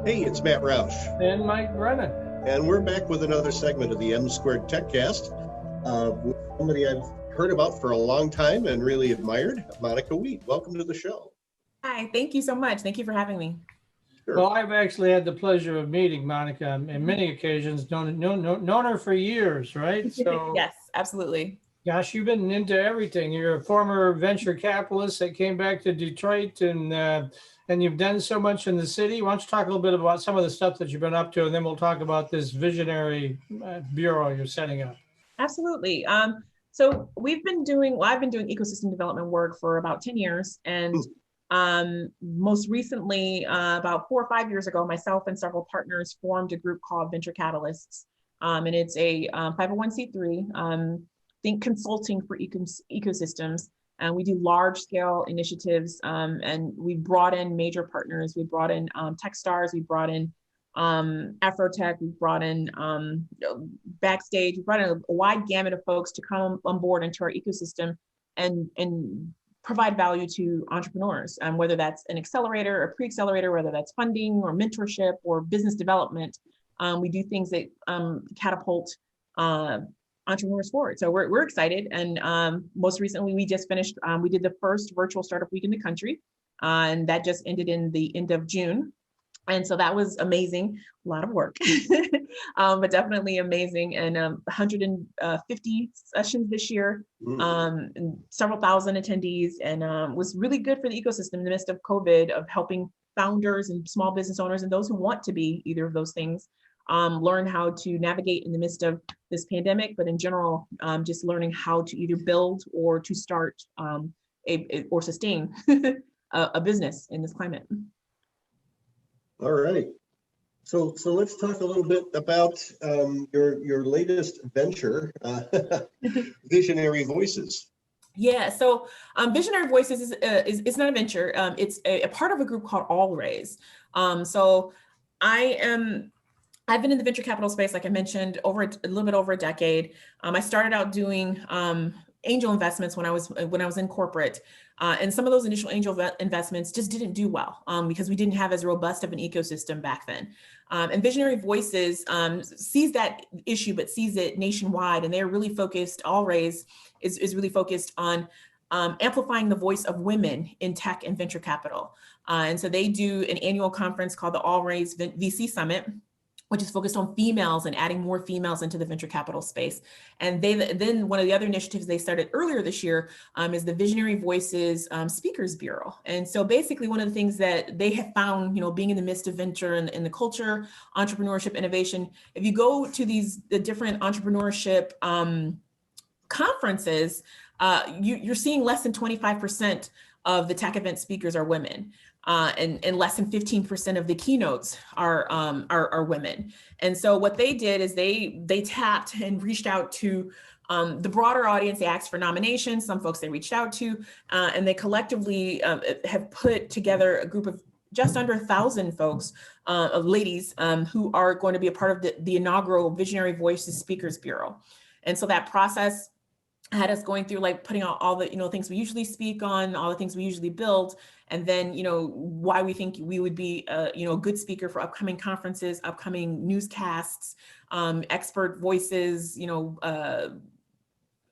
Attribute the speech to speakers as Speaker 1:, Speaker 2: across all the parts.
Speaker 1: Hey, it's Matt Roush,
Speaker 2: And Mike Brennan.
Speaker 1: and we're back with another segment of the M Squared TechCast with somebody I've heard about for a long time and really admired, Monica Wheat. Welcome to the show.
Speaker 3: Hi, thank you so much. Thank you for having me.
Speaker 1: Sure.
Speaker 2: Well, I've actually had the pleasure of meeting Monica on many occasions, known her for years, right? So,
Speaker 3: Yes, absolutely.
Speaker 2: gosh, you've been into everything. You're a former venture capitalist that came back to Detroit, and you've done so much in the city. Why don't you talk a little bit about some of the stuff that you've been up to, and then we'll talk about this visionary bureau you're setting up.
Speaker 3: Absolutely. So I've been doing ecosystem development work for about 10 years. And most recently, about 4 or 5 years ago, myself and several partners formed a group called Venture Catalysts. And it's a 501c3, think consulting for ecosystems. And we do large scale initiatives. And we brought in major partners. We brought in Techstars. We brought in Afrotech. We brought in Backstage. We brought in a wide gamut of folks to come on board into our ecosystem and provide value to entrepreneurs, whether that's an accelerator or pre-accelerator, whether that's funding or mentorship or business development. We do things that catapult entrepreneurs forward. So we're excited. And most recently, we just finished, we did the first virtual startup week in the country. And that just ended in the end of June. And so that was amazing, a lot of work, but definitely amazing. And 150 sessions this year, and several thousand attendees, and was really good for the ecosystem in the midst of COVID, of helping founders and small business owners and those who want to be either of those things, learn how to navigate in the midst of this pandemic, but in general, just learning how to either build or to start or sustain a business in this climate.
Speaker 1: All right. So let's talk a little bit about your latest venture, Visionary Voices.
Speaker 3: Yeah, so Visionary Voices is not a venture. It's a part of a group called All Raise. So I've been in the venture capital space, like I mentioned, a little bit over a decade. I started out doing angel investments when I was in corporate, and some of those initial angel investments just didn't do well because we didn't have as robust of an ecosystem back then. And Visionary Voices sees that issue, but sees it nationwide, and they're really focused. All Raise is really focused on amplifying the voice of women in tech and venture capital. And so they do an annual conference called the All Raise VC Summit, which is focused on females and adding more females into the venture capital space. And then one of the other initiatives they started earlier this year is the Visionary Voices Speakers Bureau. And so basically one of the things that they have found, being in the midst of venture and in the culture, entrepreneurship, innovation, if you go to the different entrepreneurship conferences, you're seeing less than 25% of the tech event speakers are women. And less than 15% of the keynotes are women. And so what they did is they tapped and reached out to the broader audience. They asked for nominations, some folks they reached out to, and they collectively have put together a group of just under 1,000 folks, of ladies, who are going to be a part of the inaugural Visionary Voices Speakers Bureau. And so that process had us going through, like, putting out all the things we usually speak on, all the things we usually build, and then why we think we would be a good speaker for upcoming conferences, upcoming newscasts, expert voices,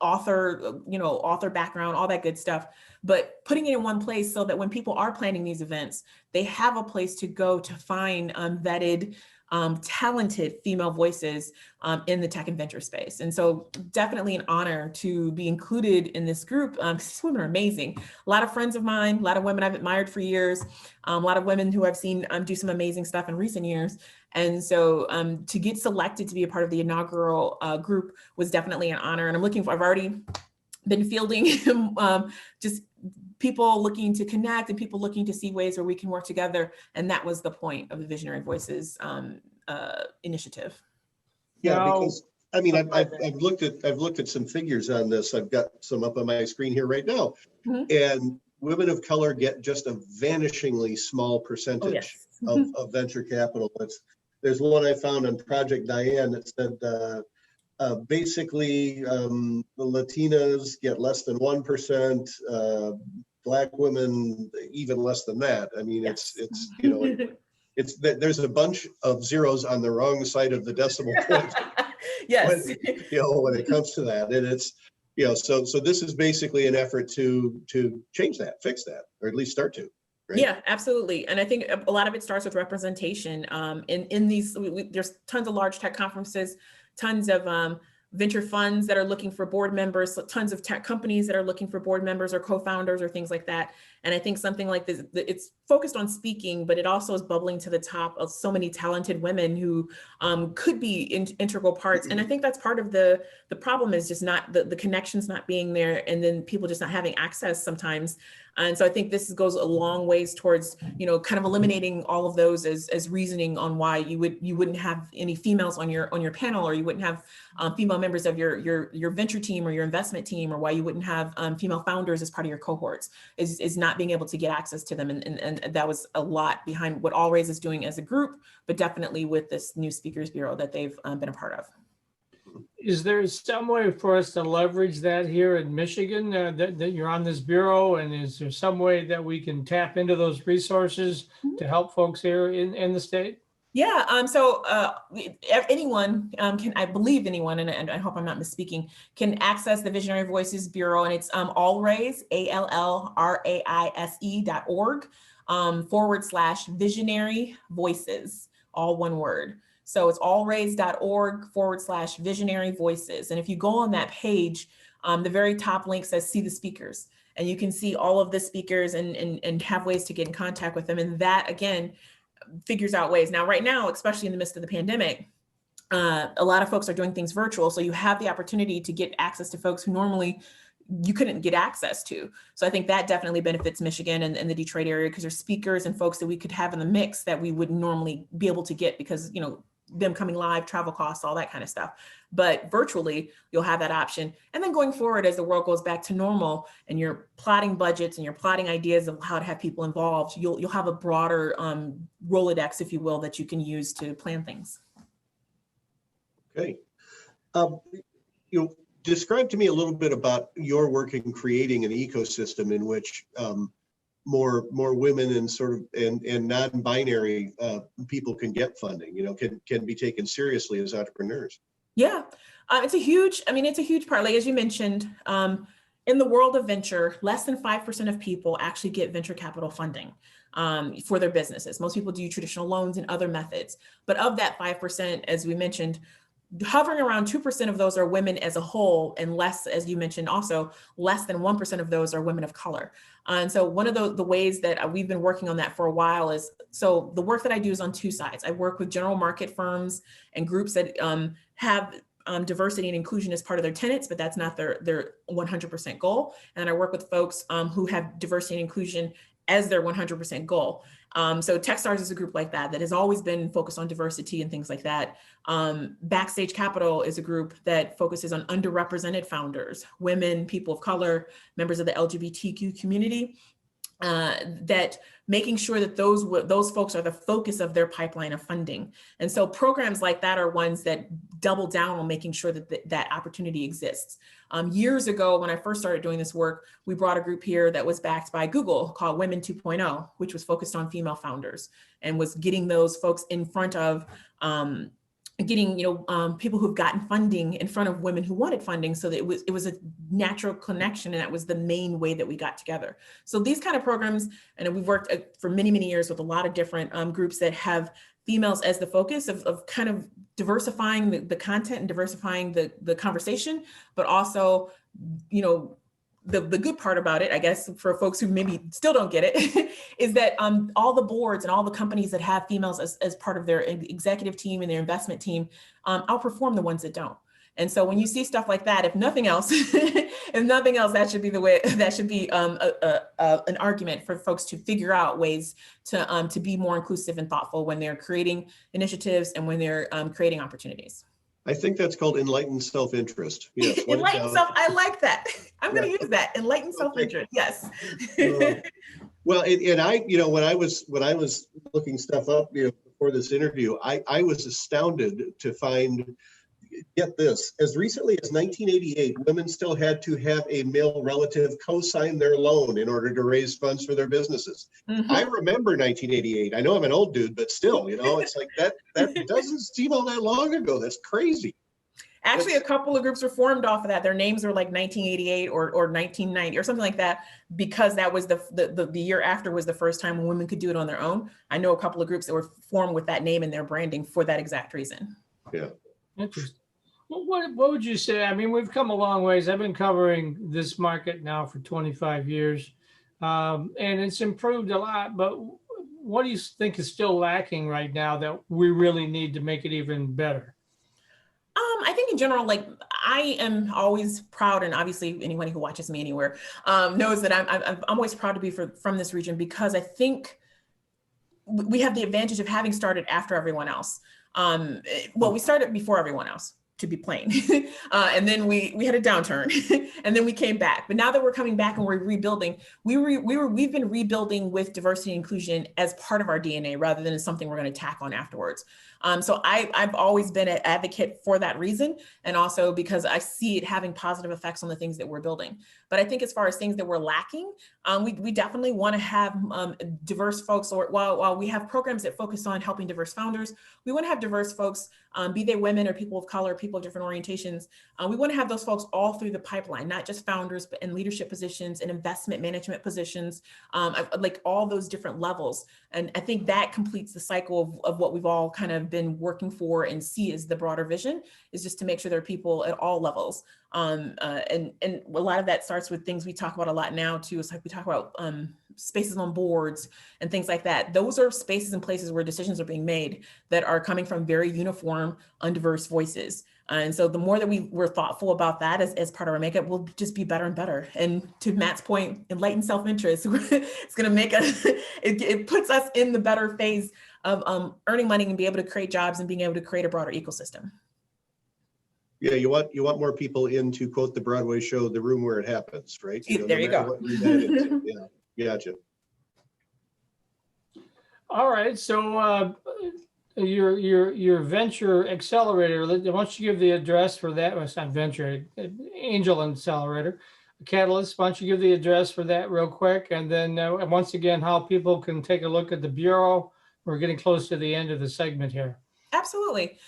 Speaker 3: author background, all that good stuff, but putting it in one place so that when people are planning these events, they have a place to go to find vetted, talented female voices in the tech and venture space. And so definitely an honor to be included in this group. These women are amazing. A lot of friends of mine, a lot of women I've admired for years, a lot of women who I've seen do some amazing stuff in recent years. And so to get selected to be a part of the inaugural group was definitely an honor. And I've already been fielding just people looking to connect and people looking to see ways where we can work together. And that was the point of the Visionary Voices initiative.
Speaker 1: Yeah, because I've looked at some figures on this. I've got some up on my screen here right now, and women of color get just a vanishingly small percentage of venture capital. There's one I found on Project Diane that said basically the Latinas get less than 1%, Black women even less than that. I mean, it's it's that there's a bunch of zeros on the wrong side of the decimal point.
Speaker 3: Yes.
Speaker 1: When it comes to that, and it's, so this is basically an effort to change that, fix that, or at least start to. Right?
Speaker 3: Yeah, absolutely. And I think a lot of it starts with representation. In these, there's tons of large tech conferences, tons of venture funds that are looking for board members, tons of tech companies that are looking for board members or co-founders or things like that. And I think something like this, it's focused on speaking, but it also is bubbling to the top of so many talented women who could be integral parts. And I think that's part of the problem, is just not the connections not being there, and then people just not having access sometimes. And so I think this goes a long ways towards, kind of eliminating all of those as reasoning on why you wouldn't have any females on your panel, or you wouldn't have female members of your venture team or your investment team, or why you wouldn't have female founders as part of your cohorts, is not being able to get access to them. And that was a lot behind what All Raise is doing as a group, but definitely with this new Speakers Bureau that they've been a part of.
Speaker 2: Is there some way for us to leverage that here in Michigan, that you're on this bureau, and is there some way that we can tap into those resources to help folks here in the state?
Speaker 3: Yeah, so anyone can, I believe anyone, and I hope I'm not misspeaking, can access the Visionary Voices Bureau, and it's allraise, ALLRAISE.org /visionary voices, all one word. So it's allraise.org /visionary voices. And if you go on that page, the very top link says see the speakers, and you can see all of the speakers and have ways to get in contact with them. And that, again, figures out ways. Now, right now, especially in the midst of the pandemic, a lot of folks are doing things virtual. So you have the opportunity to get access to folks who normally you couldn't get access to. So I think that definitely benefits Michigan and the Detroit area, because there's speakers and folks that we could have in the mix that we wouldn't normally be able to get because, them coming live, travel costs, all that kind of stuff. But virtually, you'll have that option. And then going forward, as the world goes back to normal and you're plotting budgets and you're plotting ideas of how to have people involved, you'll have a broader Rolodex, if you will, that you can use to plan things.
Speaker 1: Okay. Describe to me a little bit about your work in creating an ecosystem in which more women and non-binary people can get funding, can be taken seriously as entrepreneurs.
Speaker 3: Yeah, it's a huge part. Like, as you mentioned, in the world of venture, less than 5% of people actually get venture capital funding for their businesses. Most people do traditional loans and other methods. But of that 5%, as we mentioned, hovering around 2% of those are women as a whole, and less, as you mentioned, also less than 1% of those are women of color. And so one of the ways that we've been working on that for a while is, so the work that I do is on two sides. I work with general market firms and groups that have diversity and inclusion as part of their tenets, but that's not their 100% goal. And I work with folks who have diversity and inclusion as their 100% goal. So Techstars is a group like that has always been focused on diversity and things like that. Backstage Capital is a group that focuses on underrepresented founders, women, people of color, members of the LGBTQ community, that making sure that those folks are the focus of their pipeline of funding. And so programs like that are ones that double down on making sure that that opportunity exists. Years ago, when I first started doing this work, we brought a group here that was backed by Google called Women 2.0, which was focused on female founders and was getting those folks in front of people who've gotten funding in front of women who wanted funding, so that it was a natural connection, and that was the main way that we got together. So these kind of programs, and we've worked for many, many years with a lot of different groups that have females as the focus of kind of diversifying the content and diversifying the conversation, but also, the good part about it, I guess, for folks who maybe still don't get it, is that all the boards and all the companies that have females as part of their executive team and their investment team outperform the ones that don't. And so when you see stuff like that, if nothing else, that should be the way, that should be an argument for folks to figure out ways to be more inclusive and thoughtful when they're creating initiatives and when they're creating opportunities.
Speaker 1: I think that's called enlightened self-interest. Yes.
Speaker 3: Enlightened self. I like that. I'm going to use that. Enlightened self-interest. Yes.
Speaker 1: Well, and I, when I was looking stuff up, before this interview, I was astounded to find, Get this, as recently as 1988, women still had to have a male relative co-sign their loan in order to raise funds for their businesses. I remember 1988. I know I'm an old dude, but still, it's like that doesn't seem all that long ago. That's crazy.
Speaker 3: Actually, a couple of groups were formed off of that. Their names were like 1988 or 1990 or something like that, because that was the year after was the first time when women could do it on their own. I know a couple of groups that were formed with that name in their branding for that exact reason.
Speaker 1: Yeah.
Speaker 2: Interesting. Well, what would you say? I mean, we've come a long ways. I've been covering this market now for 25 years, and it's improved a lot. But what do you think is still lacking right now that we really need to make it even better?
Speaker 3: I think in general, like I am always proud, and obviously anyone who watches me anywhere knows that I'm always proud to be from this region, because I think we have the advantage of having started after everyone else. Well, we started before everyone else, to be plain. And then we had a downturn and then we came back. But now that we're coming back and we're rebuilding, we've been rebuilding with diversity and inclusion as part of our DNA rather than as something we're going to tack on afterwards. So I've always been an advocate for that reason, and also because I see it having positive effects on the things that we're building. But I think as far as things that we're lacking, we definitely want to have diverse folks, or while we have programs that focus on helping diverse founders, we want to have diverse folks, be they women or people of color, people of different orientations. We want to have those folks all through the pipeline, not just founders, but in leadership positions and investment management positions, like all those different levels. And I think that completes the cycle of what we've all kind of been working for and see as the broader vision, is just to make sure there are people at all levels. And a lot of that starts with things we talk about a lot now too. It's like we talk about spaces on boards and things like that. Those are spaces and places where decisions are being made that are coming from very uniform, undiverse voices. And so the more that we're thoughtful about that as part of our makeup, we'll just be better and better. And to Matt's point, enlightened self-interest, it's going to make us, it puts us in the better phase of earning money and be able to create jobs and being able to create a broader ecosystem.
Speaker 1: Yeah, you want more people in, to quote the Broadway show, the room where it happens, right?
Speaker 3: There you go.
Speaker 1: Yeah, gotcha.
Speaker 3: All
Speaker 2: right, so your venture accelerator, why don't you give the address for that? Well, it's not venture, angel accelerator, Catalyst. Why don't you give the address for that real quick, and then once again, how people can take a look at the Bureau. We're getting close to the end of the segment here.
Speaker 3: Absolutely.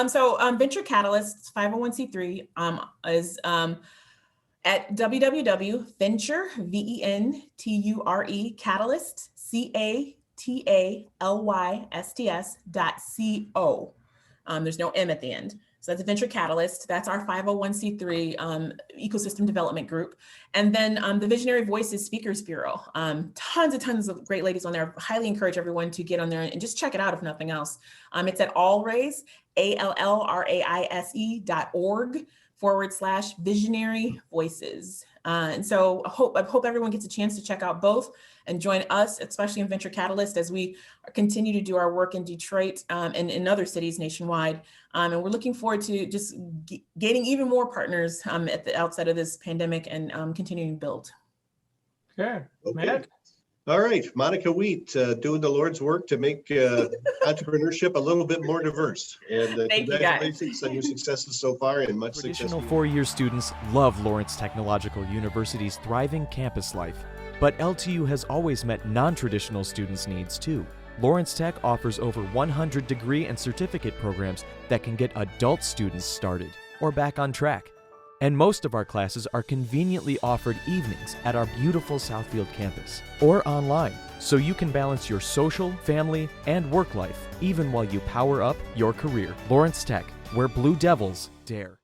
Speaker 3: So Venture Catalyst 501c3 is at www.venture, VENTURE, Catalyst, CATALYSTS.co. There's no M at the end. So that's a Venture Catalyst. That's our 501c3 ecosystem development group. And then the Visionary Voices Speakers Bureau. Tons of great ladies on there. Highly encourage everyone to get on there and just check it out if nothing else. It's at allraise, allraise.org/visionary voices. And so I hope everyone gets a chance to check out both and join us, especially in Venture Catalyst, as we continue to do our work in Detroit and in other cities nationwide. And we're looking forward to just gaining even more partners at the outset of this pandemic and continuing to build.
Speaker 2: Okay. Matt?
Speaker 1: All right, Monica Wheat, doing the Lord's work to make entrepreneurship a little bit more diverse. And congratulations on your successes so far, and much success.
Speaker 4: Traditional four-year students love Lawrence Technological University's thriving campus life. But LTU has always met non-traditional students' needs too. Lawrence Tech offers over 100 degree and certificate programs that can get adult students started or back on track. And most of our classes are conveniently offered evenings at our beautiful Southfield campus or online, so you can balance your social, family, and work life even while you power up your career. Lawrence Tech, where Blue Devils dare.